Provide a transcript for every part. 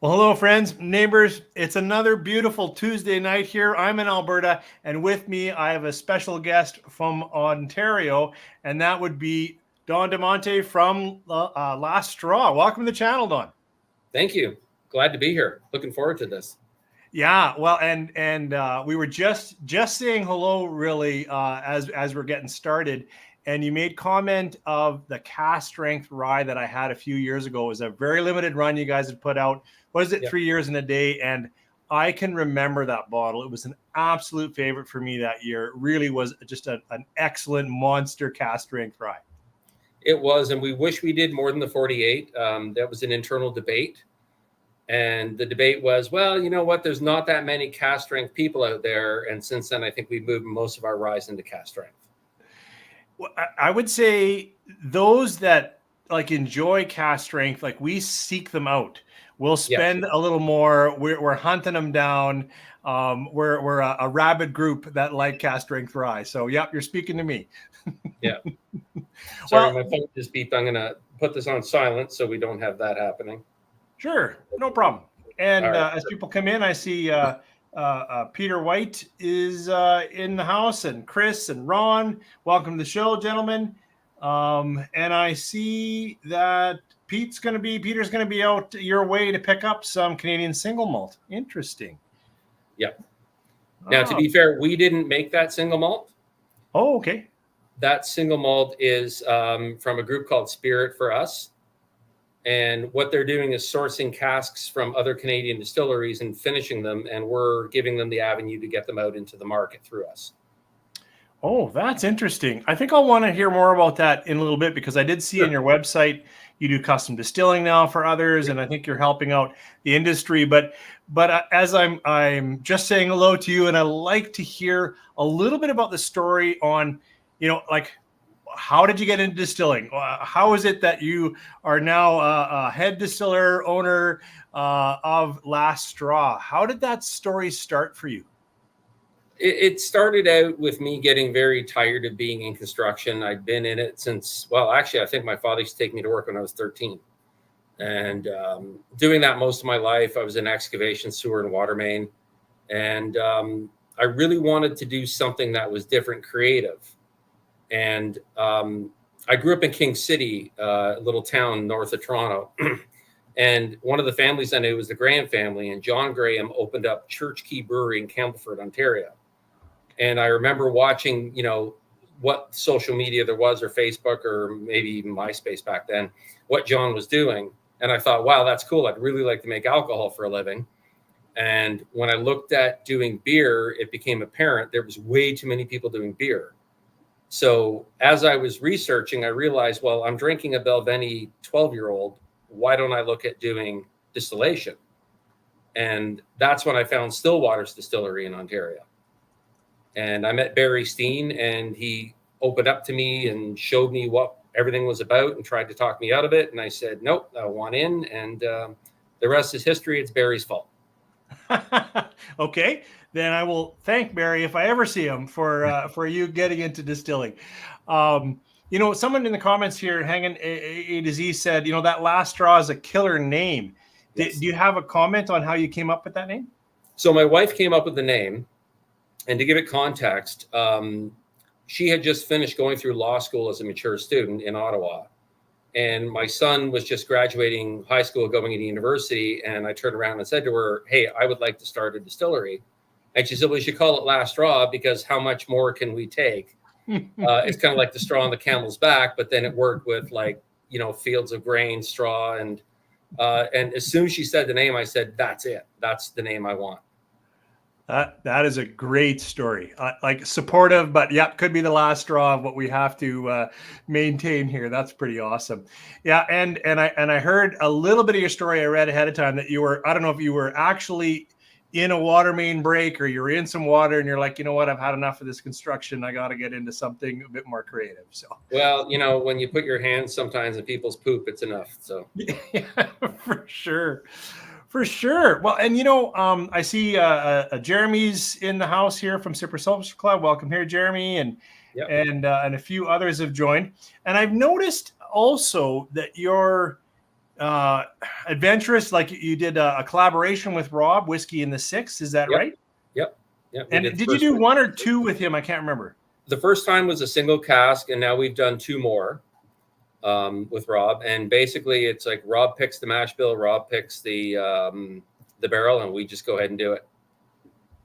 Well, hello, friends, neighbors. It's another beautiful Tuesday night here. I'm in Alberta, and with me, I have a special guest from Ontario, and that would be Don DeMonte from Last Straw. Welcome to the channel, Don. Thank you. Glad to be here. Looking forward to this. Yeah, well, and we were just saying hello, really, as we're getting started. And you made comment of the cast strength rye that I had a few years ago. It was a very limited run you guys had put out. What is it, 3 years in a day? And I can remember that bottle. It was an absolute favorite for me that year. It really was just an excellent monster cast strength rye. It was, and we wish we did more than the 48. That was an internal debate. And the debate was, well, you know what? There's not that many cast strength people out there. And since then, I think we've moved most of our ryes into cast strength. Well, I would say those that like enjoy cast strength, like we seek them out. We'll spend a little more. We're hunting them down. We're a rabid group that like cast strength rye. So, yep, you're speaking to me. Yeah. Sorry, my phone just beeped. I'm going to put this on silent so we don't have that happening. Sure, no problem. And as people come in, I see Peter White is in the house, and Chris and Ron. Welcome to the show, gentlemen. And I see that Peter's going to be out your way to pick up some Canadian single malt. Interesting. Yep. Now, to be fair, we didn't make that single malt. Oh, okay. That single malt is from a group called Spirit for Us. And what they're doing is sourcing casks from other Canadian distilleries and finishing them. And we're giving them the avenue to get them out into the market through us. Oh, that's interesting. I think I'll want to hear more about that in a little bit, because I did see on your website you do custom distilling now for others, and I think you're helping out the industry. But as I'm just saying hello to you, and I like to hear a little bit about the story on, like, how did you get into distilling? How is it that you are now a head distiller, owner of Last Straw? How did that story start for you? It started out with me getting very tired of being in construction. I'd been in it since, well, actually, I think my father used to take me to work when I was 13. And doing that most of my life, I was in excavation, sewer, and water main. And I really wanted to do something that was different, creative. And I grew up in King City, a little town north of Toronto. And one of the families I knew was the Graham family. And John Graham opened up Church Key Brewery in Campbellford, Ontario. And I remember watching, what social media there was, or Facebook, or maybe even MySpace back then, what John was doing. And I thought, wow, that's cool. I'd really like to make alcohol for a living. And when I looked at doing beer, it became apparent there was way too many people doing beer. So as I was researching, I realized, well, I'm drinking a Belveni 12-year-old. Why don't I look at doing distillation? And that's when I found Stillwater's Distillery in Ontario. And I met Barry Steen, and he opened up to me and showed me what everything was about and tried to talk me out of it. And I said, nope, I want in. And the rest is history. It's Barry's fault. Okay, then I will thank Barry if I ever see him for you getting into distilling. Someone in the comments here, hanging A to Z, said, that Last Straw is a killer name. Yes. Do you have a comment on how you came up with that name? So my wife came up with the name. And to give it context, she had just finished going through law school as a mature student in Ottawa. And my son was just graduating high school, going into university. And I turned around and said to her, hey, I would like to start a distillery. And she said, well, you should call it Last Straw, because how much more can we take? It's kind of like the straw on the camel's back, but then it worked with, like, fields of grain, straw. And as soon as she said the name, I said, that's it. That's the name I want. That is a great story. Like, supportive, but could be the last straw of what we have to maintain here. That's pretty awesome. Yeah, and I heard a little bit of your story. I read ahead of time that you were, I don't know if you were actually in a water main break, or you're in some water and you're like, you know what, I've had enough of this construction. I got to get into something a bit more creative. So, well, when you put your hands sometimes in people's poop, it's enough. So yeah, for sure. For sure. Well, and I see Jeremy's in the house here from Sipper Social Club. Welcome here, Jeremy, and a few others have joined. And I've noticed also that your uh, adventurous. Like you did a collaboration with Rob, Whiskey in the Six. Is that Yep, right? yep, yep. We And did the did you first do one. one or two with him? I can't remember. The first time was a single cask, and now we've done two more with Rob. And basically, it's like Rob picks the mash bill, Rob picks the barrel, and we just go ahead and do it.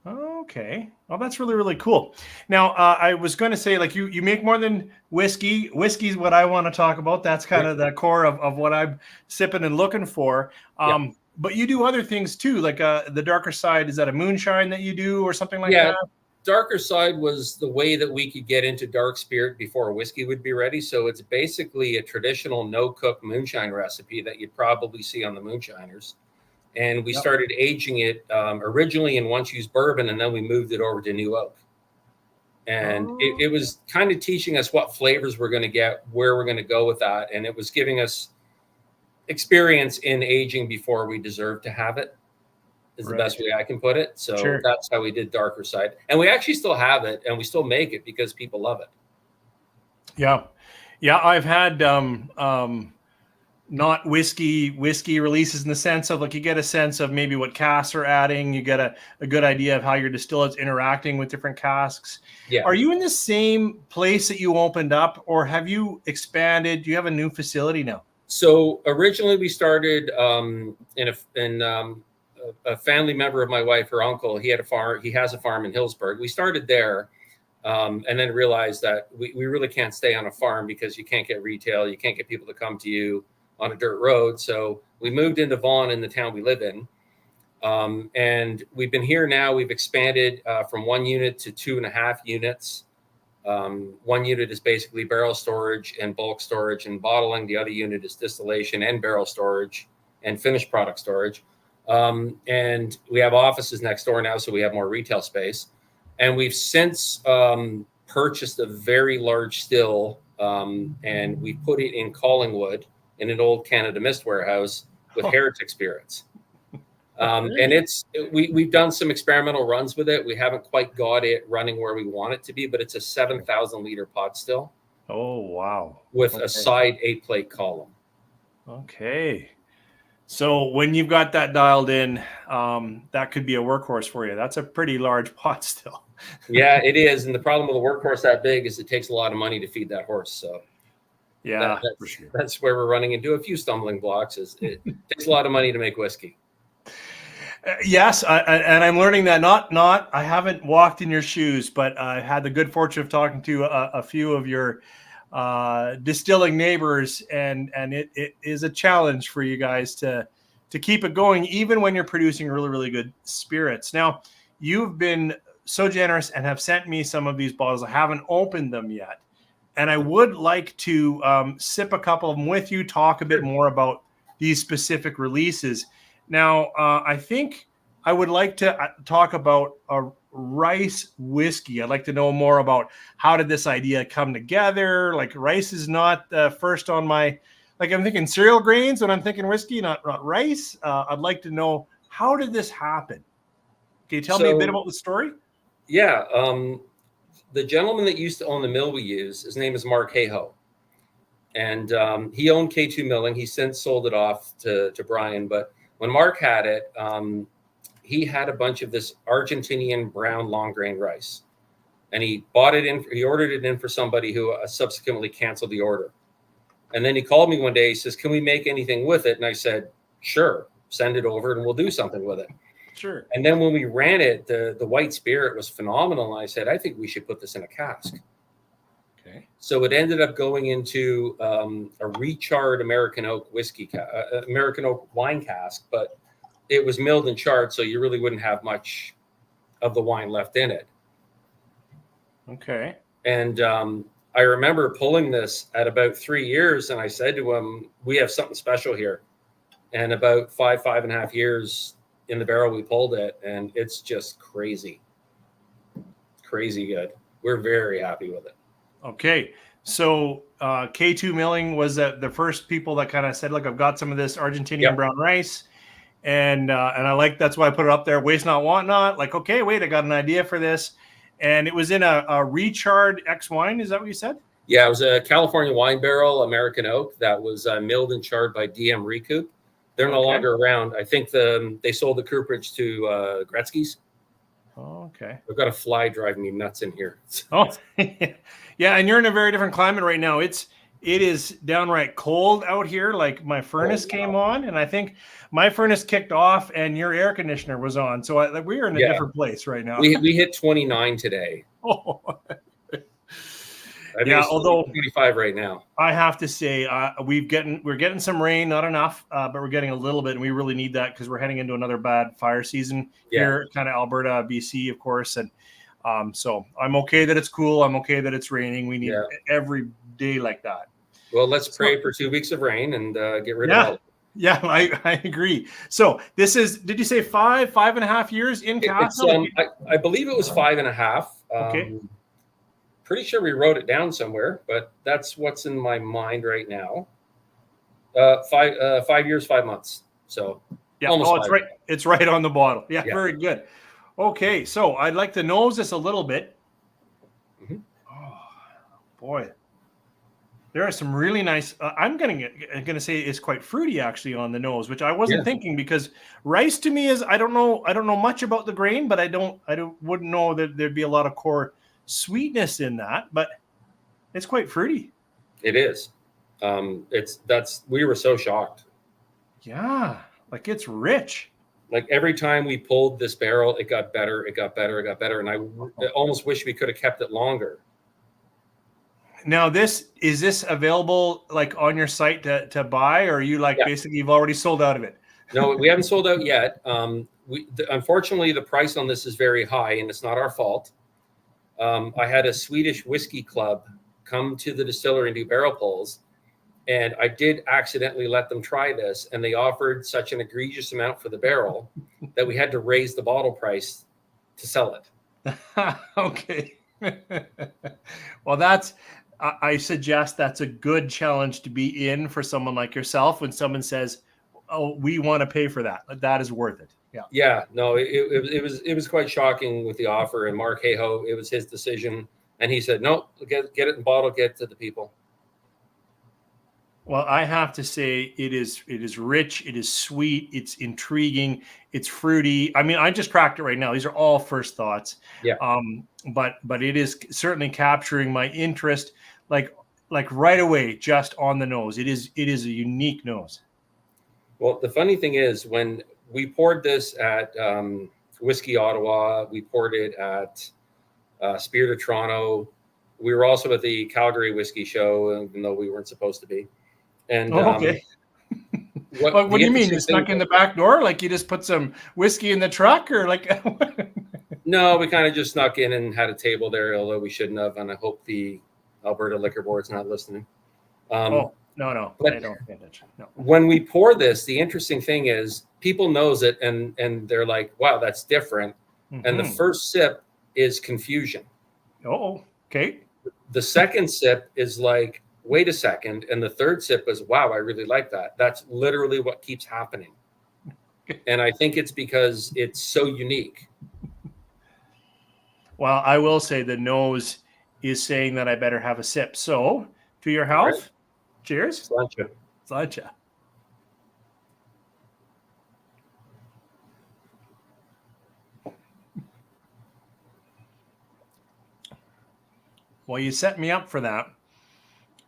Okay. Well, that's really, really cool. Now, I was going to say, like, you make more than whiskey. Whiskey's what I want to talk about. That's kind of the core of what I'm sipping and looking for. But you do other things too, like the darker side. Is that a moonshine that you do or something like that? Darker side was the way that we could get into dark spirit before whiskey would be ready. So it's basically a traditional no-cook moonshine recipe that you'd probably see on the moonshiners. And we started aging it originally in once-use bourbon, and then we moved it over to new oak. And it was kind of teaching us what flavors we're going to get, where we're going to go with that. And it was giving us experience in aging before we deserve to have it, is the best way I can put it. So that's how we did darker side. And we actually still have it, and we still make it because people love it. Yeah. Yeah, I've had not whiskey releases in the sense of like you get a sense of maybe what casks are adding. You get a good idea of how your distillate's interacting with different casks. Yeah. Are you in the same place that you opened up, or have you expanded? Do you have a new facility now? So originally we started in a family member of my wife, her uncle, he had a farm. He has a farm in Hillsburg. We started there and then realized that we really can't stay on a farm because you can't get retail. You can't get people to come to you on a dirt road. So we moved into Vaughan, in the town we live in. And we've been here now. We've expanded from 1 unit to 2.5 units. 1 unit is basically barrel storage and bulk storage and bottling. The other unit is distillation and barrel storage and finished product storage. And we have offices next door now, so we have more retail space. And we've since purchased a very large still, and we put it in Collingwood in an old Canada Mist warehouse with Heretic spirits. And we've done some experimental runs with it. We haven't quite got it running where we want it to be, but it's a 7,000 liter pot still. Oh, wow. With a side 8-plate column. Okay. So when you've got that dialed in, that could be a workhorse for you. That's a pretty large pot still. Yeah, it is. And the problem with a workhorse that big is it takes a lot of money to feed that horse. So yeah, that's where we're running into a few stumbling blocks. It takes a lot of money to make whiskey. Yes, and I'm learning that not I haven't walked in your shoes, but I had the good fortune of talking to a few of your distilling neighbors, and it is a challenge for you guys to keep it going, even when you're producing really, really good spirits. Now, you've been so generous and have sent me some of these bottles. I haven't opened them yet, and I would like to sip a couple of them with you, talk a bit more about these specific releases. Now, I think I would like to talk about a rice whiskey. I'd like to know more about how did this idea come together? Like rice is not first on my, like I'm thinking cereal grains when I'm thinking whiskey, not rice. I'd like to know, how did this happen? Can you tell me a bit about the story? Yeah. The gentleman that used to own the mill we use, his name is Mark Hayhoe. And he owned K2 Milling. He since sold it off to Brian. But when Mark had it, he had a bunch of this Argentinian brown long grain rice. And he bought it in, he ordered it in for somebody who subsequently canceled the order. And then he called me one day. He says, "Can we make anything with it?" And I said, "Sure, send it over and we'll do something with it." Sure. And then when we ran it, the white spirit was phenomenal. And I said, "I think we should put this in a cask." Okay. So it ended up going into a recharred American oak whiskey, American oak wine cask, but it was milled and charred, so you really wouldn't have much of the wine left in it. Okay. And I remember pulling this at about 3 years, and I said to him, "We have something special here." And about 5.5 years in the barrel, we pulled it, and it's just crazy, crazy good. We're very happy with it. Okay. So K2 Milling was the first people that kind of said, "Look, I've got some of this Argentinian brown rice. And I like, that's why I put it up there. Waste not, want not. Like, okay, wait, I got an idea for this." And it was in a recharred X wine. Is that what you said? Yeah, it was a California wine barrel, American oak, that was milled and charred by DM Recoup. They're no longer around. I think they sold the cooperage to Gretzky's. Oh, okay. I've got a fly driving me nuts in here. Oh, yeah, and you're in a very different climate right now. It is downright cold out here. Like my furnace came on, and I think my furnace kicked off, and your air conditioner was on. So we're in a different place right now. We hit 29 today. Oh. I think although 25 right now. I have to say, we're getting some rain, not enough, but we're getting a little bit, and we really need that because we're heading into another bad fire season here, kind of Alberta, BC, of course, and so I'm okay that it's cool. I'm okay that it's raining. We need every day like that. Well, let's pray for 2 weeks of rain and get rid of all of it. Yeah, I agree. So this is, did you say 5.5 years in Castle? I believe it was 5.5. Okay. Pretty sure we wrote it down somewhere, but that's what's in my mind right now. 5 years, 5 months. So yeah, it's right. It's right on the bottle. Yeah, very good. Okay, so I'd like to nose this a little bit. Mm-hmm. Oh, boy. There are some really nice. I'm gonna say it's quite fruity actually on the nose, which I wasn't thinking, because rice to me is, I don't know much about the grain, but I wouldn't know that there'd be a lot of core sweetness in that, but it's quite fruity. It is. We were so shocked. Yeah, like it's rich. Like every time we pulled this barrel, it got better, it got better, it got better, and I almost wish we could have kept it longer. Now, is this available like on your site to buy, or are you basically you've already sold out of it? No, we haven't sold out yet. Unfortunately, the price on this is very high, and it's not our fault. I had a Swedish whiskey club come to the distillery and do barrel pulls, and I did accidentally let them try this, and they offered such an egregious amount for the barrel that we had to raise the bottle price to sell it. Okay. Well, I suggest that's a good challenge to be in for someone like yourself. When someone says, "Oh, we want to pay for that," that is worth it. Yeah. Yeah. No, it was quite shocking with the offer, and Mark Hayhoe, it was his decision, and he said, "No, get it in bottle, get it to the people." Well, I have to say it is rich, it is sweet, it's intriguing, it's fruity. I mean, I just cracked it right now. These are all first thoughts. Yeah. But it is certainly capturing my interest, like right away, just on the nose. It is a unique nose. Well, the funny thing is, when we poured this at Whisky Ottawa, we poured it at Spirit of Toronto. We were also at the Calgary Whiskey Show, even though we weren't supposed to be. And okay. What do you mean? You snuck in the back door? Like you just put some whiskey in the truck, or like? No, we kind of just snuck in and had a table there, although we shouldn't have. And I hope the Alberta Liquor Board's not listening. No, I don't pay attention. No. When we pour this, the interesting thing is people knows it, and they're like, "Wow, that's different." Mm-hmm. And the first sip is confusion. Oh, okay. The second sip is like, wait a second. And the third sip is, wow, I really like that. That's literally what keeps happening. And I think it's because it's so unique. Well, I will say the nose is saying that I better have a sip. So, to your health, right. Cheers. Sláinte. Sláinte. Well, you set me up for that.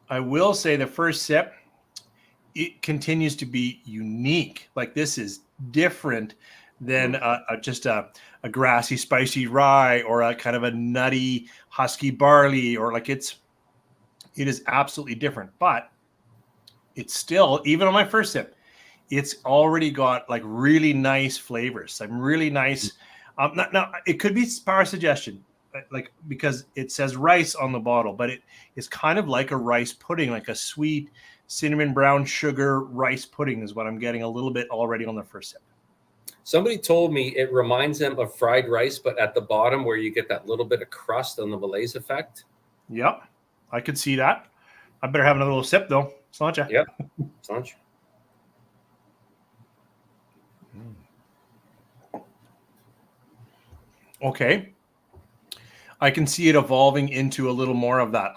I will say the first sip, it continues to be unique. Like this is different than just a grassy, spicy rye or a kind of a nutty, husky barley, or like it is absolutely different. But it's still, even on my first sip, it's already got like really nice flavors. Some really nice. Now it could be power suggestion, like because it says rice on the bottle, but it is kind of like a rice pudding, like a sweet cinnamon brown sugar rice pudding is what I'm getting a little bit already on the first sip. Somebody told me it reminds them of fried rice, but at the bottom where you get that little bit of crust on the malaise effect. Yep, I could see that. I better have another little sip though. Sláinte. Yep, Sláinte. Okay. I can see it evolving into a little more of that,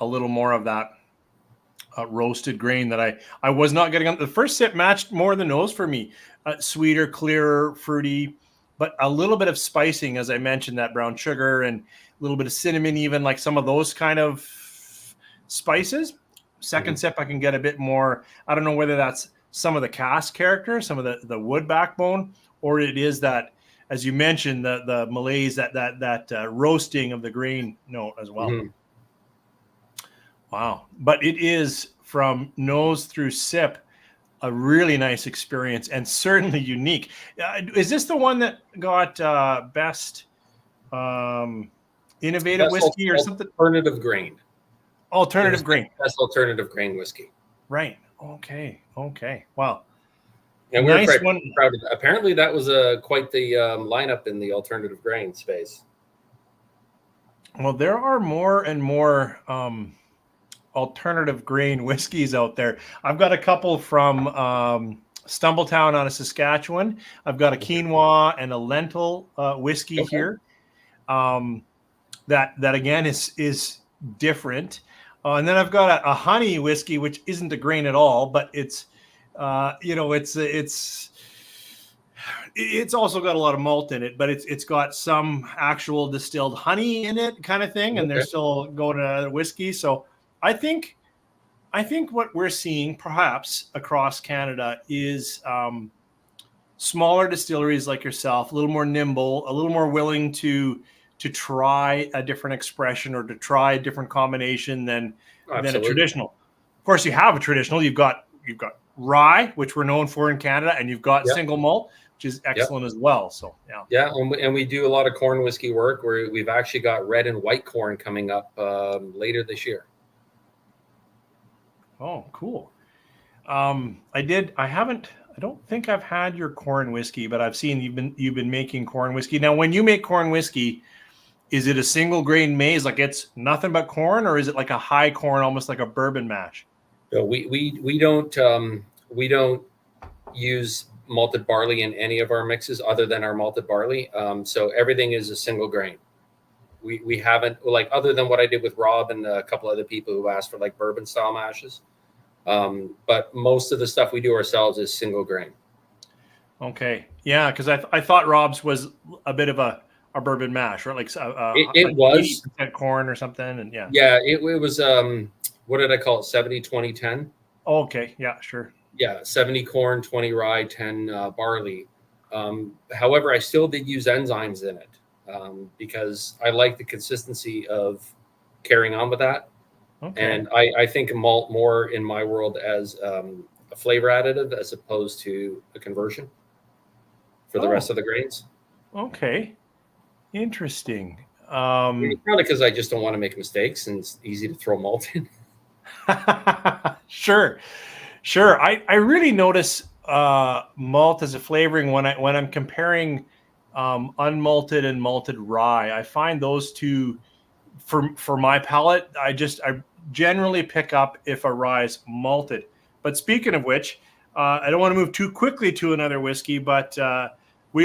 roasted grain that I was not getting on. The first sip matched more the nose for me. Sweeter, clearer, fruity, but a little bit of spicing, as I mentioned, that brown sugar and a little bit of cinnamon, even like some of those kind of spices. Second sip, I can get a bit more. I don't know whether that's some of the cask character, some of the wood backbone, or it is that, as you mentioned, the malaise, that roasting of the grain note as well. Mm-hmm. Wow. But it is, from nose through sip, a really nice experience and certainly unique. Is this the one that got best innovative whiskey or something? Alternative grain. Alternative grain. Best alternative grain whiskey. Right. Okay. Wow. And we're quite proud of that. Apparently that was quite the lineup in the alternative grain space. Well, there are more and more alternative grain whiskeys out there. I've got a couple from Stumbletown out of Saskatchewan. I've got a quinoa and a lentil whiskey here. That again is different. And then I've got a honey whiskey, which isn't a grain at all, but it's it's also got a lot of malt in it, but it's got some actual distilled honey in it, kind of thing, and they're still going to whiskey. So I think what we're seeing perhaps across Canada is smaller distilleries like yourself, a little more nimble, a little more willing to try a different expression or to try a different combination than a traditional. Of course, you have a traditional. You've got rye, which we're known for in Canada, and you've got single malt, which is excellent as well. So and we do a lot of corn whiskey work where we've actually got red and white corn coming up later this year. Oh, cool. I don't think I've had your corn whiskey, but I've seen you've been making corn whiskey. Now, when you make corn whiskey, is it a single grain maize, like it's nothing but corn, or is it like a high corn, almost like a bourbon mash? No, we don't use malted barley in any of our mixes other than our malted barley. So everything is a single grain. We haven't, like, other than what I did with Rob and a couple other people who asked for like bourbon style mashes. But most of the stuff we do ourselves is single grain. Okay. Yeah. Cause I thought Rob's was a bit of a bourbon mash, right? Like it like was 80% corn or something. And yeah, it was, what did I call it? 70, 20, 10. Oh, okay. Yeah, sure. Yeah. 70 corn, 20 rye, 10 barley. However, I still did use enzymes in it. Because I like the consistency of carrying on with that. Okay. And I think malt more in my world as a flavor additive as opposed to a conversion for the rest of the grains. Okay. Interesting. Probably because I just don't want to make mistakes and it's easy to throw malt in. Sure. I really notice malt as a flavoring when I'm comparing unmalted and malted rye. I find those two, for my palate, I generally pick up if a rye is malted. But speaking of which, I don't want to move too quickly to another whiskey, but we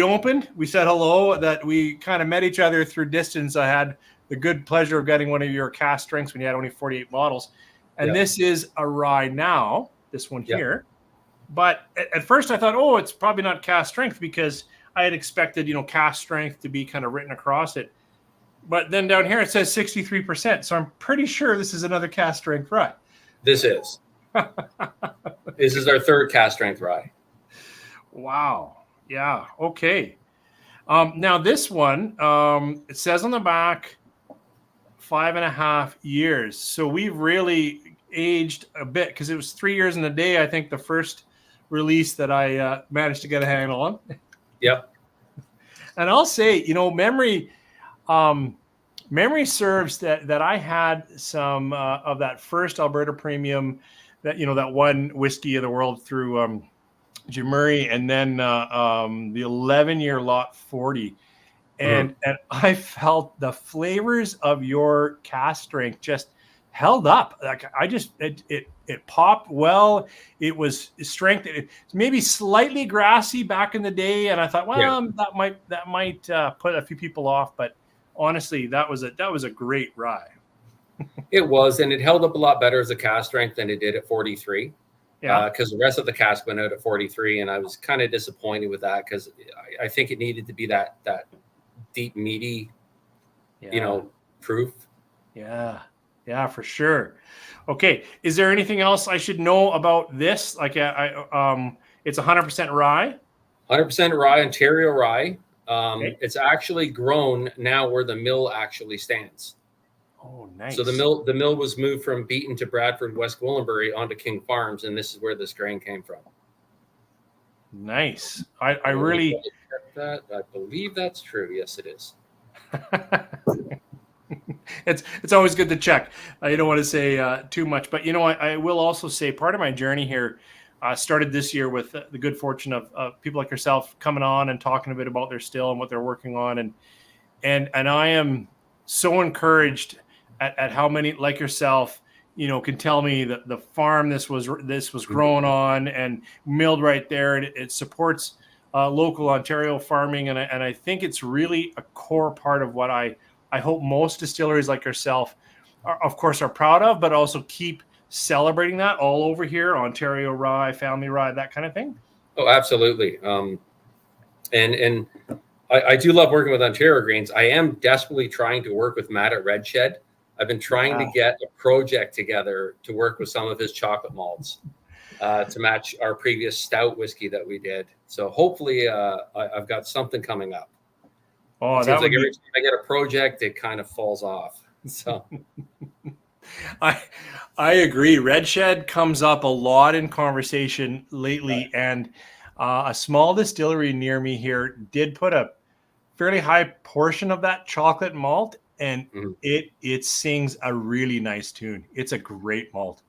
said hello, that we kind of met each other through distance. I had the good pleasure of getting one of your cask strengths when you had only 48 bottles. And this is a rye now, this one here. But at first I thought, it's probably not cask strength, because I had expected, cask strength to be kind of written across it. But then down here it says 63%. So I'm pretty sure this is another cask strength rye. This is. This is our third cask strength rye. Wow. Yeah. Okay. Now this one, it says on the back 5.5 years. So we've really aged a bit, because it was 3 years and a day, I think, the first release that I managed to get a handle on. Yep. And I'll say, memory serves that I had some of that first Alberta Premium, that that one whiskey of the world through Jim Murray, and then the 11-year lot 40, and I felt the flavors of your cask strength just held up. Like it popped well. It was strength. It's maybe slightly grassy back in the day, and I thought, that might put a few people off. But honestly, that was a great rye. It was, and it held up a lot better as a cask strength than it did at 43. Yeah. Because the rest of the cask went out at 43, and I was kind of disappointed with that because I think it needed to be that deep, meaty, proof. Yeah. Yeah, for sure. Okay. Is there anything else I should know about this? Like, it's 100% rye. 100% rye, Ontario rye. Okay. It's actually grown now where the mill actually stands. Oh, nice. So the mill was moved from Beaton to Bradford, West Gwillimbury onto King Farms, and this is where this grain came from. Nice. I really that. I believe that's true. Yes, it is. It's always good to check. You don't want to say too much, but I will also say part of my journey here started this year with the good fortune of people like yourself coming on and talking a bit about their still and what they're working on, and I am so encouraged at how many like yourself can tell me that the farm this was grown on and milled right there, and it supports local Ontario farming, and I think it's really a core part of what I hope most distilleries like yourself of course are proud of, but also keep celebrating that all over here, Ontario rye, family rye, that kind of thing. Oh, absolutely. And I do love working with Ontario grains. I am desperately trying to work with Matt at Red Shed. I've been trying to get a project together to work with some of his chocolate malts to match our previous stout whiskey that we did. So hopefully I've got something coming up. Oh, it seems like every time I get a project, it kind of falls off. So I agree. Red Shed comes up a lot in conversation lately, and a small distillery near me here did put a fairly high portion of that chocolate malt, and it sings a really nice tune. It's a great malt.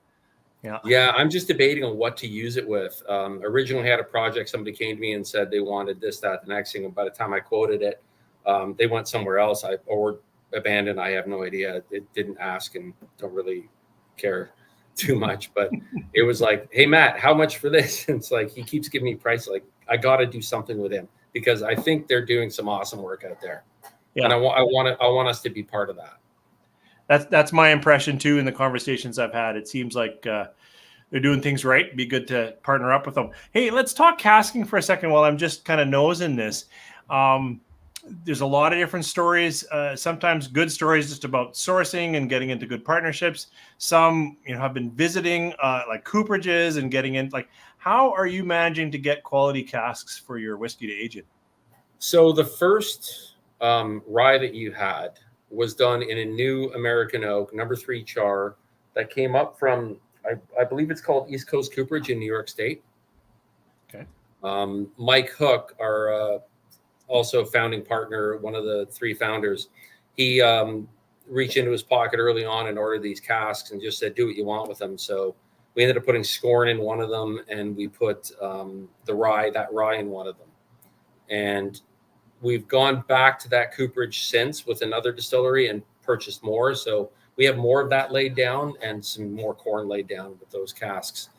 Yeah, I'm just debating on what to use it with. Originally had a project, somebody came to me and said they wanted this, that, the next thing, and by the time I quoted it, they went somewhere else. Or abandoned. I have no idea. It didn't ask and don't really care too much, but it was like, hey Matt, how much for this? And it's like he keeps giving me price. Like I got to do something with him because I think they're doing some awesome work out there. Yeah. And I want us to be part of that. That's my impression too in the conversations I've had. It seems like they're doing things right. It'd be good to partner up with them. Hey, let's talk casking for a second while I'm just kind of nosing this. There's a lot of different stories, sometimes good stories just about sourcing and getting into good partnerships. Some, have been visiting like cooperages and getting in. Like, how are you managing to get quality casks for your whiskey to age in? So the first rye that you had was done in a new American oak, number 3 char, that came up from, I believe it's called East Coast Cooperage in New York State. Okay. Mike Hook, our also founding partner, one of the 3 founders, he reached into his pocket early on and ordered these casks and just said, do what you want with them. So we ended up putting scorn in one of them, and we put that rye in one of them. And we've gone back to that cooperage since with another distillery and purchased more. So we have more of that laid down and some more corn laid down with those casks.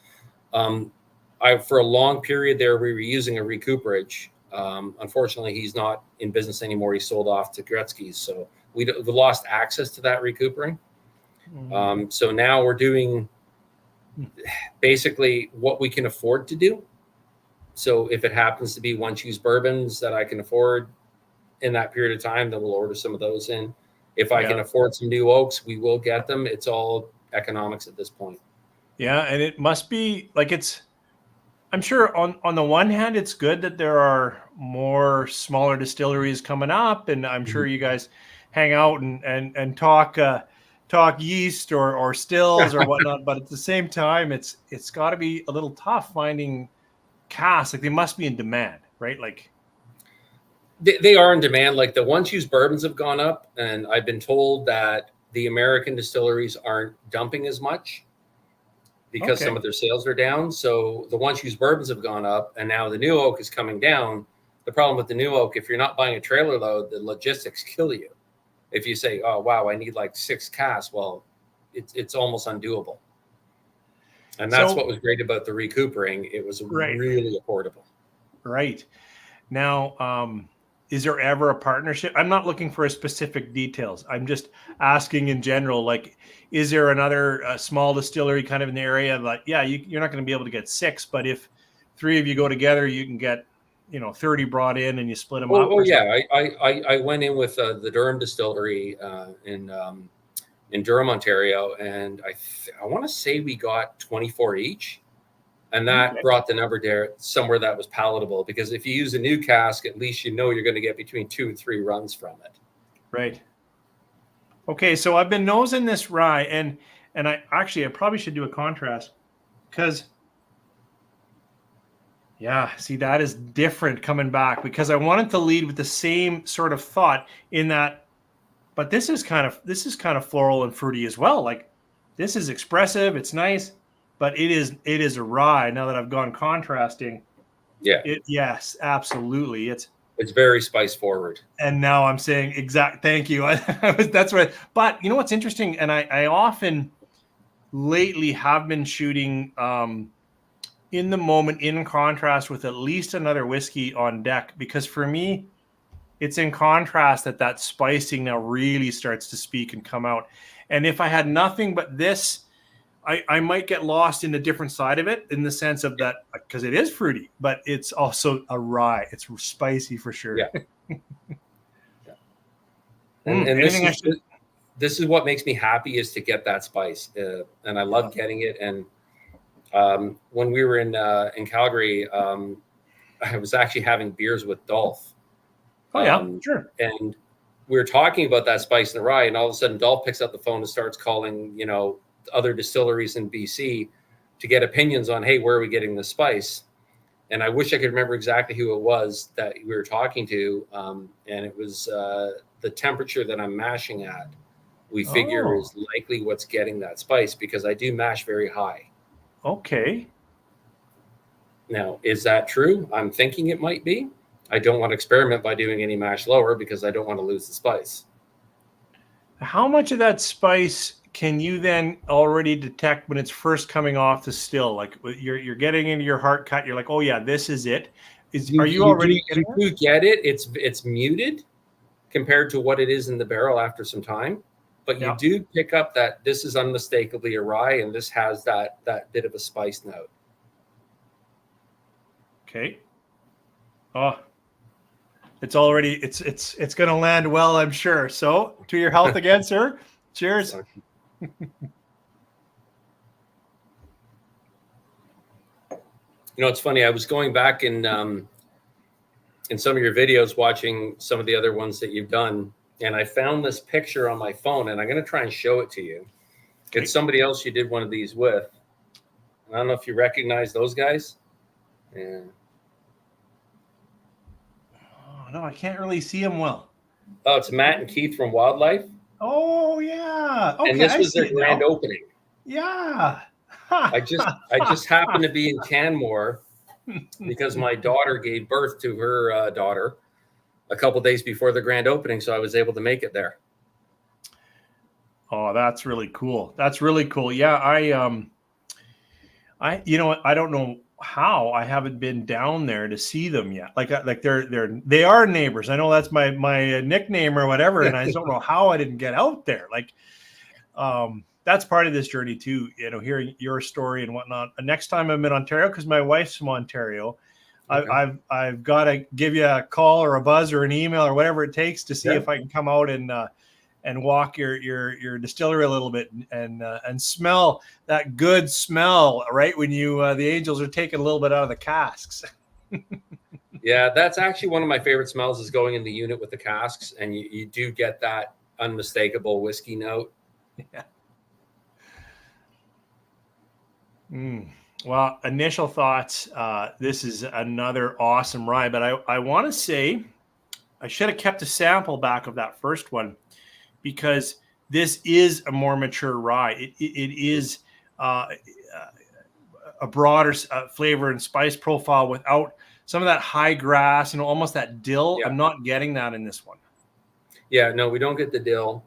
For a long period there, we were using a recooperage. Unfortunately, he's not in business anymore. He sold off to Gretzky's. So we lost access to that recoupering. So now we're doing basically what we can afford to do. So if it happens to be one choose bourbons that I can afford in that period of time, then we'll order some of those in. If I can afford some new oaks, we will get them. It's all economics at this point. Yeah. And it must be like I'm sure on the one hand, it's good that there are more smaller distilleries coming up, and I'm sure you guys hang out and talk yeast or stills or whatnot. But at the same time, it's got to be a little tough finding casks. Like they must be in demand, right? Like they are in demand. Like the one choose bourbons have gone up, and I've been told that the American distilleries aren't dumping as much because some of their sales are down. So the one choose bourbons have gone up, and now the new oak is coming down. The problem with the new oak, if you're not buying a trailer load, the logistics kill you. If you say, oh, wow, I need like 6 casks, well, it's almost undoable. And that's what was great about the recoupering. It was really affordable. Right. Now, is there ever a partnership? I'm not looking for a specific details. I'm just asking in general, like, is there another small distillery kind of in the area? Like, yeah, you're not going to be able to get 6, but if 3 of you go together, you can get, 30 brought in and you split them up Oh or something. yeah. I went in with the Durham Distillery in Durham, Ontario, and I want to say we got 24 each, and that Okay. brought the number there somewhere that was palatable. Because if you use a new cask, at least you're going to get between 2 and 3 runs from it. Right. Okay, so I've been nosing this rye, and I probably should do a contrast because yeah, see, that is different coming back because I wanted to lead with the same sort of thought in that, but this is kind of floral and fruity as well. Like this is expressive, it's nice, but it is a rye. Now that I've gone contrasting, Yeah, yes, absolutely, it's very spice forward. and now I'm saying thank you. That's right. But you know what's interesting, and I often lately have been shooting in the moment in contrast with at least another whiskey on deck, because for me it's in contrast that spicing now really starts to speak and come out. And if I had nothing but this, I might get lost in the different side of it, in the sense of that, because it is fruity, but it's also a rye. It's spicy for sure. Yeah. And Anything I should... this is what makes me happy, is to get that spice, and I love getting it. And when we were in Calgary, I was actually having beers with Dolph. Oh yeah, sure. And we were talking about that spice in the rye, and all of a sudden Dolph picks up the phone and starts calling, other distilleries in BC to get opinions on, hey, where are we getting the spice? And I wish I could remember exactly who it was that we were talking to. And it was the temperature that I'm mashing at, we figure is likely what's getting that spice, because I do mash very high. Okay. Now, is that true? I'm thinking it might be. I don't want to experiment by doing any mash lower because I don't want to lose the spice. How much of that spice can you then already detect when it's first coming off the still? Like you're getting into your heart cut, you're like, oh yeah, this is it. Are you already getting it? You get it. It's muted compared to what it is in the barrel after some time, but you do pick up that this is unmistakably a rye, and this has that bit of a spice note. Okay. Oh, it's already it's going to land well, I'm sure. So to your health again, sir. Cheers. It's funny. I was going back in some of your videos, watching some of the other ones that you've done, and I found this picture on my phone, and I'm going to try and show it to you. Okay. It's somebody else you did one of these with. I don't know if you recognize those guys. Yeah. Oh, no, I can't really see them well. Oh, it's Matt and Keith from Wildlife. Oh yeah. Okay. And this was their grand opening. Yeah. I just happened to be in Canmore because my daughter gave birth to her daughter a couple days before the grand opening, so I was able to make it there. Oh, that's really cool. That's really cool. Yeah, I don't know how I haven't been down there to see them yet. Like they are neighbors. I know that's my nickname or whatever, and I just don't know how I didn't get out there. Like, that's part of this journey too. Hearing your story and whatnot. Next time I'm in Ontario, because my wife's from Ontario, okay. I've got to give you a call or a buzz or an email or whatever it takes to see if I can come out and walk your distillery a little bit and smell that good smell, right? When the angels are taking a little bit out of the casks. Yeah, that's actually one of my favorite smells, is going in the unit with the casks, and you do get that unmistakable whiskey note. Yeah. Well, initial thoughts. This is another awesome rye, but I want to say I should have kept a sample back of that first one, because this is a more mature rye. It is a broader flavor and spice profile without some of that high grass, almost that dill. Yeah. I'm not getting that in this one. Yeah, no, we don't get the dill.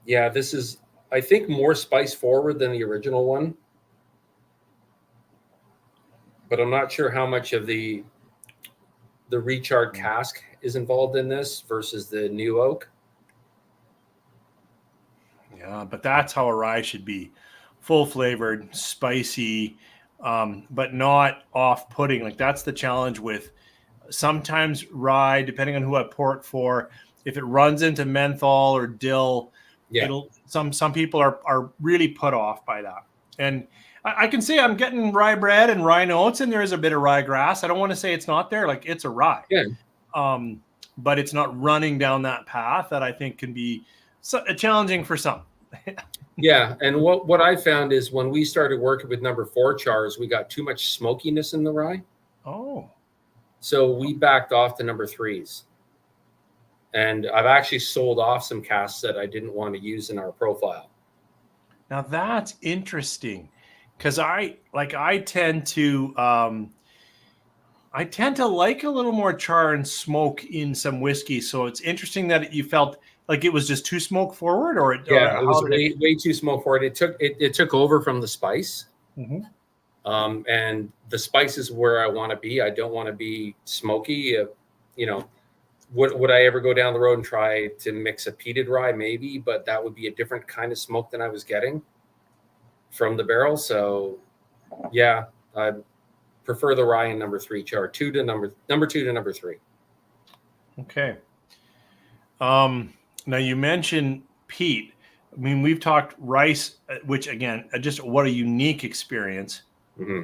Yeah, this is, I think, more spice forward than the original one. but I'm not sure how much of the recharred cask is involved in this versus the new oak. Yeah, but that's how a rye should be. Full flavored, spicy, but not off-putting. Like that's the challenge with sometimes rye, depending on who I pour it for. If it runs into menthol or dill, Yeah. it'll some people are really put off by that. And I can say I'm getting rye bread and rye notes, and there is a bit of rye grass. I don't want to say it's not there. Like it's a rye. Yeah. But it's not running down that path that I think can be challenging for some. Yeah, and what I found is when we started working with number 4 chars, we got too much smokiness in the rye. Oh. So we backed off to number 3s. And I've actually sold off some casks that I didn't want to use in our profile. Now that's interesting, because I tend to like a little more char and smoke in some whiskey. So it's interesting that you felt like it was just too smoke forward, or it was way too smoke forward. It took over from the spice. Mm-hmm. And the spice is where I want to be. I don't want to be smoky. Would I ever go down the road and try to mix a peated rye? Maybe, but that would be a different kind of smoke than I was getting from the barrel. So, yeah, I prefer the rye in number 3 char. Number 2 to number 3. Okay. Now you mentioned peat. I mean, we've talked rice, which again, just what a unique experience. Mm-hmm.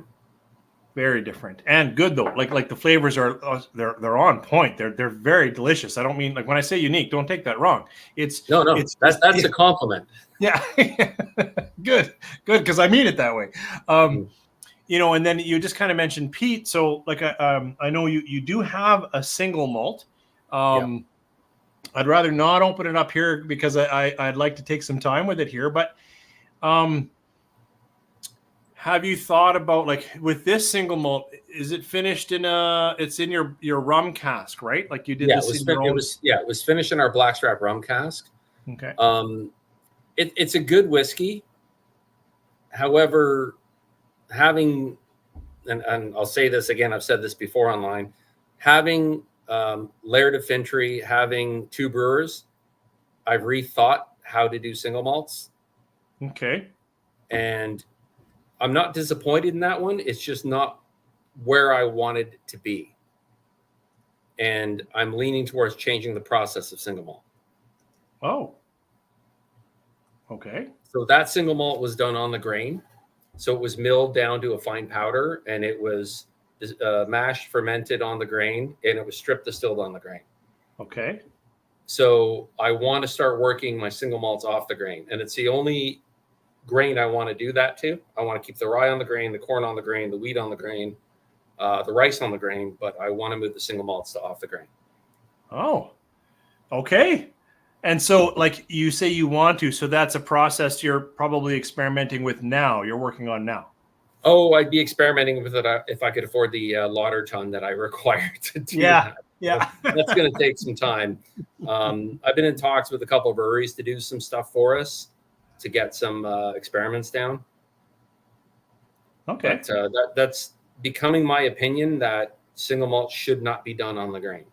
Very different and good though. Like the flavors are they're on point. They're very delicious. I don't mean, like when I say unique, don't take that wrong. That's a compliment. Yeah. Good, because I mean it that way. And then you just kind of mentioned peat. So like I know you do have a single malt. I'd rather not open it up here because I'd like to take some time with it here. But have you thought about, like, with this single malt, is it finished it's in your rum cask, right? Like you did this in your own... it was finished in our blackstrap rum cask. Okay. It's a good whiskey. However, having, and I'll say this again, I've said this before online, having Laird of Fintry, having 2 brewers, I've rethought how to do single malts. Okay. And I'm not disappointed in that one. It's just not where I wanted it to be. And I'm leaning towards changing the process of single malt. Oh. Okay. So that single malt was done on the grain. So it was milled down to a fine powder, and it was mashed, fermented on the grain, and it was strip distilled on the grain. Okay. So I want to start working my single malts off the grain, and it's the only grain I want to do that to. I want to keep the rye on the grain, the corn on the grain, the wheat on the grain, the rice on the grain, but I want to move the single malts to off the grain. Oh, okay. And so, like you say you want to, so that's a process you're probably experimenting with now, you're working on now. Oh, I'd be experimenting with it if I could afford the lauter ton that I require to do that. Yeah. That's going to take some time. I've been in talks with a couple of breweries to do some stuff for us to get some experiments down. Okay. But that's becoming my opinion, that single malt should not be done on the grain.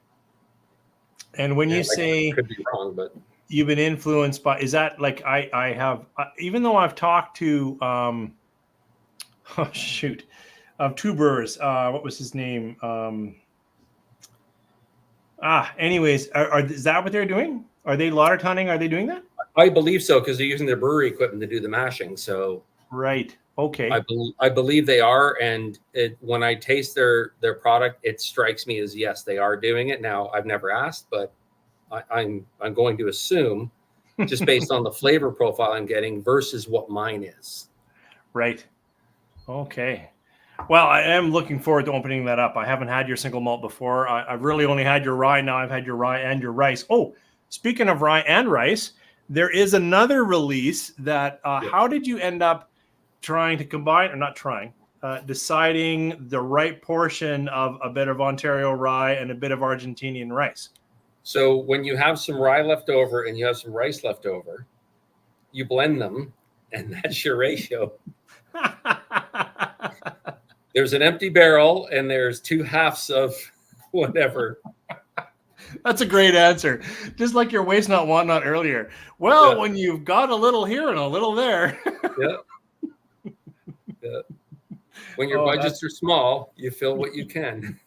And when you say, I could be wrong, but you've been influenced by, is that like I have, even though I've talked to, of 2 brewers, what was his name? Anyways, is that what they're doing? Are they lauter tunning? Are they doing that? I believe so, because they're using their brewery equipment to do the mashing. So right. Okay. I believe they are, and when I taste their product, it strikes me as yes, they are doing it. Now, I've never asked, but I'm going to assume, just based on the flavor profile I'm getting versus what mine is. Right. Okay. Well, I am looking forward to opening that up. I haven't had your single malt before. I've really only had your rye. Now I've had your rye and your rice. Oh, speaking of rye and rice, there is another release that. How did you end up trying to combine, or not trying, deciding the right portion of a bit of Ontario rye and a bit of Argentinian rice? So when you have some rye left over and you have some rice left over, you blend them, and that's your ratio. There's an empty barrel and there's two halves of whatever. That's a great answer. Just like your waste not, want not earlier. Well, Yeah. when you've got a little here and a little there. Yeah. Yeah. When your budgets are small, you fill what you can.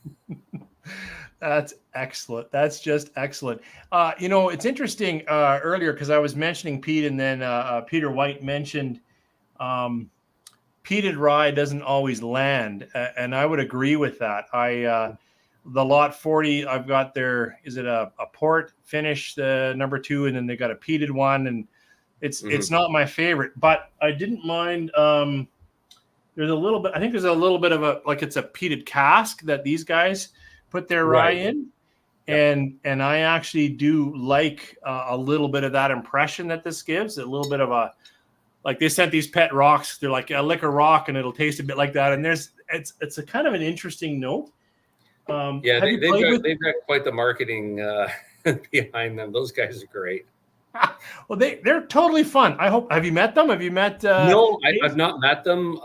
That's excellent. That's just excellent. It's interesting earlier because I was mentioning peat, and then Peter White mentioned peated rye doesn't always land, and I would agree with that. The lot 40 I've got there, is it a port finish, the number 2, and then they got a peated one, and it's not my favorite, but I didn't mind. There's a little bit, I think there's a little bit of it's a peated cask that these guys put their rye in. Yep. And I actually do like a little bit of that impression that this gives, a little bit of like they sent these pet rocks. They're like a liquor rock and it'll taste a bit like that. And it's a kind of an interesting note. They've got quite the marketing behind them. Those guys are great. Well, they're totally fun. Have you met them? Have you met? No, I've not met them.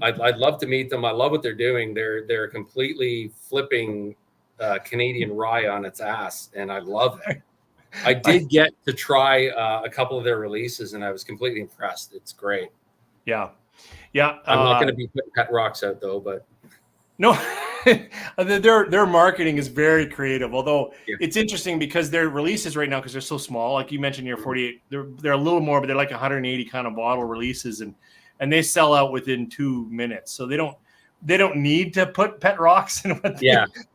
I'd love to meet them. I love what they're doing. They're completely flipping Canadian rye on its ass, and I love it. I did get to try a couple of their releases, and I was completely impressed. It's great. Yeah. I'm not going to be putting pet rocks out though, but no. Their marketing is very creative, although it's interesting because their releases right now, because they're so small, like you mentioned, your 48, they're a little more, but they're like 180 kind of bottle releases, and they sell out within 2 minutes. So they don't need to put pet rocks in what they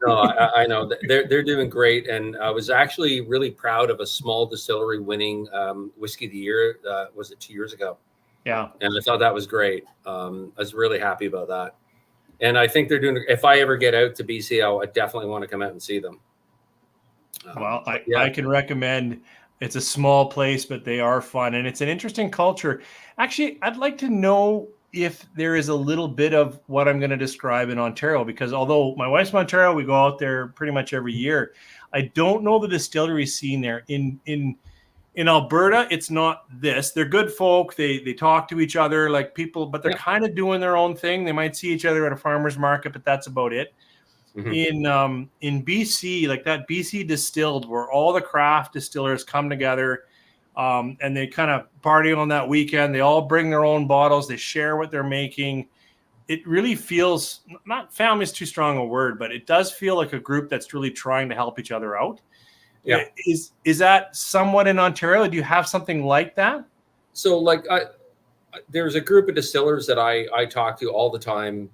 I know they're doing great, and I was actually really proud of a small distillery winning Whiskey of the Year. Was it 2 years ago? Yeah, and I thought that was great. I was really happy about that. And I think they're doing. If I ever get out to BC, I definitely want to come out and see them. Well, I can recommend. It's a small place, but they are fun, and it's an interesting culture. Actually, I'd like to know if there is a little bit of what I'm going to describe in Ontario, because although my wife's from Ontario, we go out there pretty much every year. I don't know the distillery scene there. In Alberta, it's not this. They're good folk. They talk to each other like people, but they're kind of doing their own thing. They might see each other at a farmer's market, but that's about it. Mm-hmm. In BC, like that BC Distilled, where all the craft distillers come together, and they kind of party on that weekend. They all bring their own bottles. They share what they're making. It really feels, not family is too strong a word, but it does feel like a group that's really trying to help each other out. Yeah. Is that somewhat in Ontario? Do you have something like that? So like there's a group of distillers that I talk to all the time,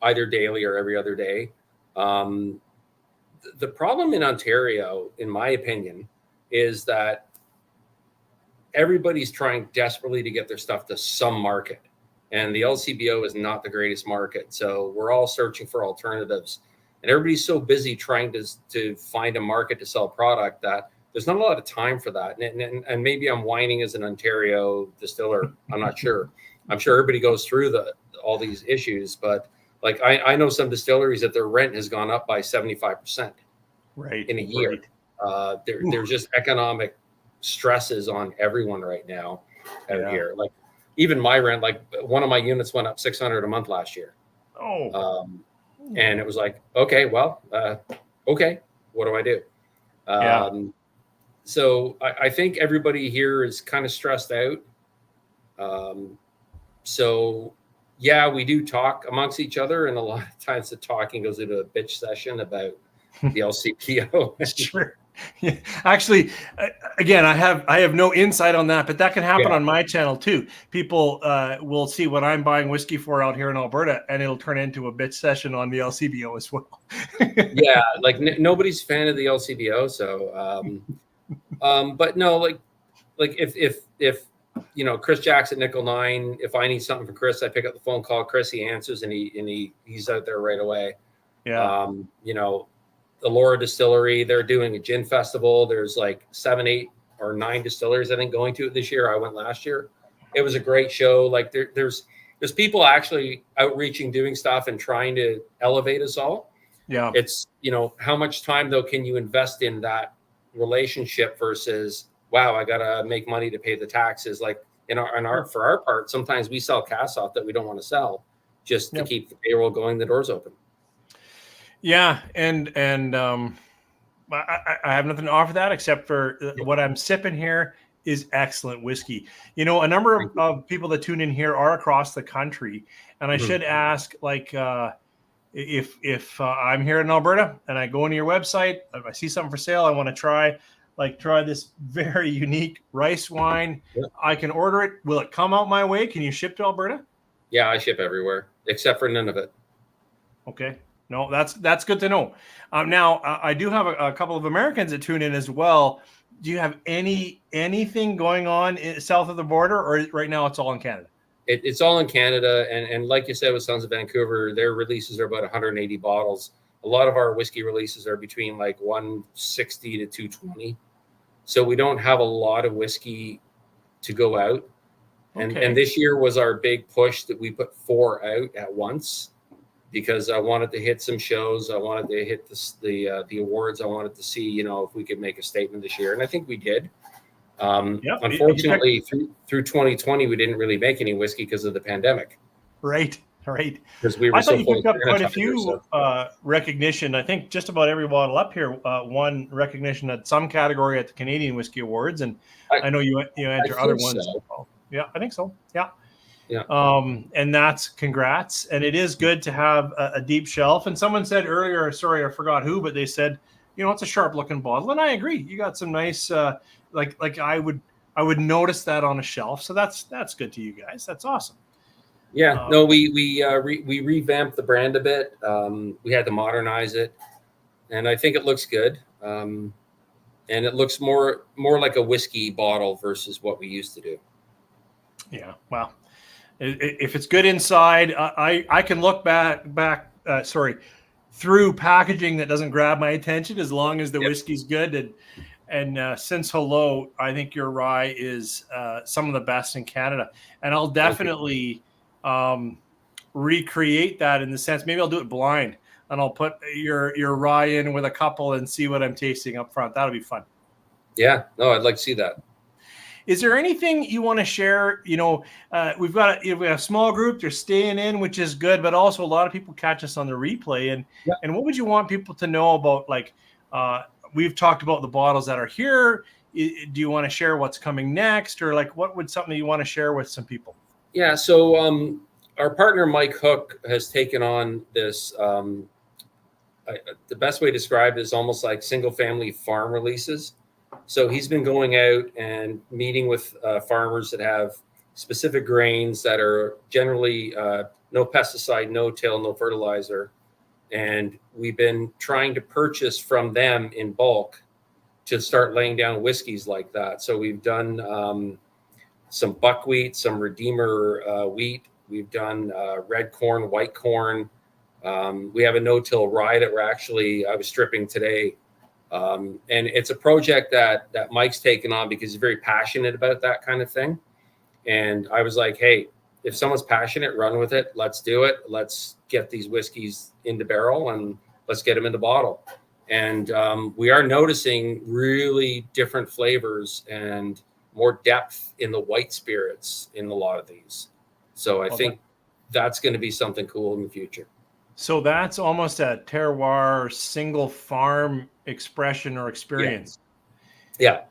either daily or every other day. The problem in Ontario, in my opinion, is that everybody's trying desperately to get their stuff to some market. And the LCBO is not the greatest market. So we're all searching for alternatives. And everybody's so busy trying to find a market to sell product that there's not a lot of time for that. And maybe I'm whining as an Ontario distiller. I'm not sure. I'm sure everybody goes through all these issues, but like I know some distilleries that their rent has gone up by 75% in a year. Right. There's just economic stresses on everyone right now out here. Like even my rent, like one of my units went up $600 a month last year. And it was like, okay, well, okay, what do I do? So I think everybody here is kind of stressed out. So yeah, we do talk amongst each other, and a lot of times the talking goes into a bitch session about the LCPO. Sure. Yeah. Actually, again, I have no insight on that, but that can happen on my channel too. People will see what I'm buying whiskey for out here in Alberta, and it'll turn into a bitch session on the LCBO as well. Yeah, like nobody's fan of the LCBO, so but no, like if you know Chris Jackson Nickel 9, if I need something from Chris, I pick up the phone, call Chris, he answers, and he's out there right away. Yeah. You know, the Laura Distillery, they're doing a gin festival. There's like 7, 8, or 9 distilleries, I think, going to it this year. I went last year. It was a great show. Like there's people actually outreaching, doing stuff and trying to elevate us all. Yeah. It's, you know, how much time though can you invest in that relationship versus, wow, I got to make money to pay the taxes. Like for our part, sometimes we sell cast off that we don't want to sell. just to keep the payroll going, the doors open. Yeah, and I have nothing to offer that except for what I'm sipping here is excellent whiskey. You know, a number of people that tune in here are across the country, and I should ask, like, if I'm here in Alberta and I go into your website, if I see something for sale, I want to try this very unique rice wine. I can order it. Will it come out my way? Can you ship to Alberta? Yeah, I ship everywhere except for Nunavut. Okay. No, that's good to know. Now, I do have a couple of Americans that tune in as well. Do you have anything going on south of the border, or right now it's all in Canada? It's all in Canada, and like you said with Sons of Vancouver, their releases are about 180 bottles. A lot of our whiskey releases are between like 160 to 220. So we don't have a lot of whiskey to go out. And this year was our big push that we put 4 out at once, because I wanted to hit some shows. I wanted to hit the awards. I wanted to see, you know, if we could make a statement this year. And I think we did. Unfortunately, through 2020, we didn't really make any whiskey because of the pandemic. Right. Because we were I thought you picked up quite a few recognition. I think just about every bottle up here won recognition at some category at the Canadian Whiskey Awards. And I know you enter other ones. So. Yeah, I think so. Yeah. And that's congrats. And it is good to have a deep shelf. And someone said earlier, sorry, I forgot who, but they said, you know, it's a sharp looking bottle. And I agree. You got some nice, like I would notice that on a shelf. So that's good to you guys. That's awesome. Yeah, no, we revamped the brand a bit. We had to modernize it, and I think it looks good. And it looks more like a whiskey bottle versus what we used to do. Yeah, well, if it's good inside, I can look back through packaging that doesn't grab my attention as long as the whiskey's good. And since hello, I think your rye is some of the best in Canada, and I'll definitely recreate that in the sense. Maybe I'll do it blind, and I'll put your rye in with a couple and see what I'm tasting up front. That'll be fun. Yeah, no, I'd like to see that. Is there anything you want to share? You know, we have a small group. They're staying in, which is good, but also a lot of people catch us on the replay. And what would you want people to know about? Like, we've talked about the bottles that are here. Do you want to share what's coming next, or like what would something you want to share with some people? Yeah. So our partner Mike Hook has taken on this. The best way to describe it is almost like single family farm releases. So he's been going out and meeting with farmers that have specific grains that are generally no pesticide, no till, no fertilizer. And we've been trying to purchase from them in bulk to start laying down whiskeys like that. So we've done some buckwheat, some Redeemer wheat. We've done red corn, white corn. We have a no-till rye that I was stripping today. And it's a project that Mike's taken on because he's very passionate about that kind of thing. And I was like, hey, if someone's passionate, run with it. Let's do it. Let's get these whiskeys into barrel and let's get them in the bottle. And we are noticing really different flavors and more depth in the white spirits in a lot of these. So I think that's going to be something cool in the future. So that's almost a terroir single farm expression or experience. Yeah.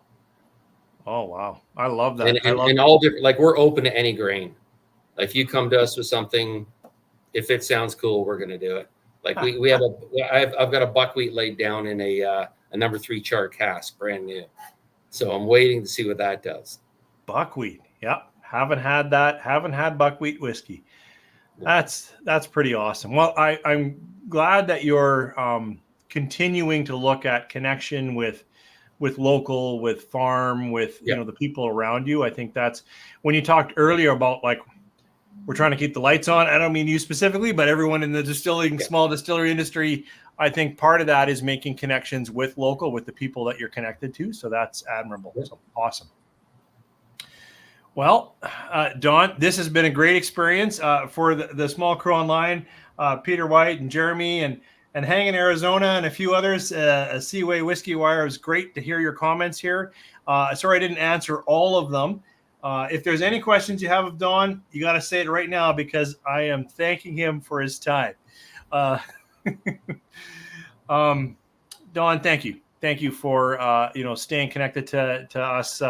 Oh, wow. I love that. And all different, like we're open to any grain. Like if you come to us with something, if it sounds cool, we're going to do it. Like I've got a buckwheat laid down in a number 3 char cask, brand new. So I'm waiting to see what that does. Buckwheat. Yeah. Haven't had that. Haven't had buckwheat whiskey. That's pretty awesome. Well, I'm glad that you're continuing to look at connection with local, with farm, with you know, the people around you. I think that's when you talked earlier about like we're trying to keep the lights on. I don't mean you specifically, but everyone in the small distillery industry. I think part of that is making connections with local, with the people that you're connected to. So that's admirable. So awesome. Well, Don, this has been a great experience for the small crew online, Peter White and Jeremy and Hang in Arizona and a few others. Seaway Whiskey Wire. It was great to hear your comments here. Sorry I didn't answer all of them, If there's any questions you have of Don, you got to say it right now because I am thanking him for his time. Don, thank you. Thank you for staying connected to us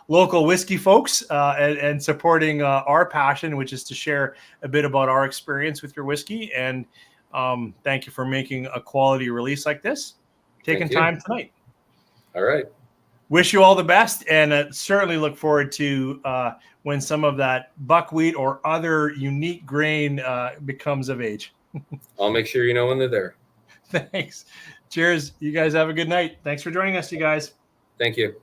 local whiskey folks and supporting our passion, which is to share a bit about our experience with your whiskey. And thank you for making a quality release like this, taking time tonight. All right. Wish you all the best, and certainly look forward to when some of that buckwheat or other unique grain becomes of age. I'll make sure you know when they're there. Thanks. Cheers. You guys have a good night. Thanks for joining us, you guys. Thank you.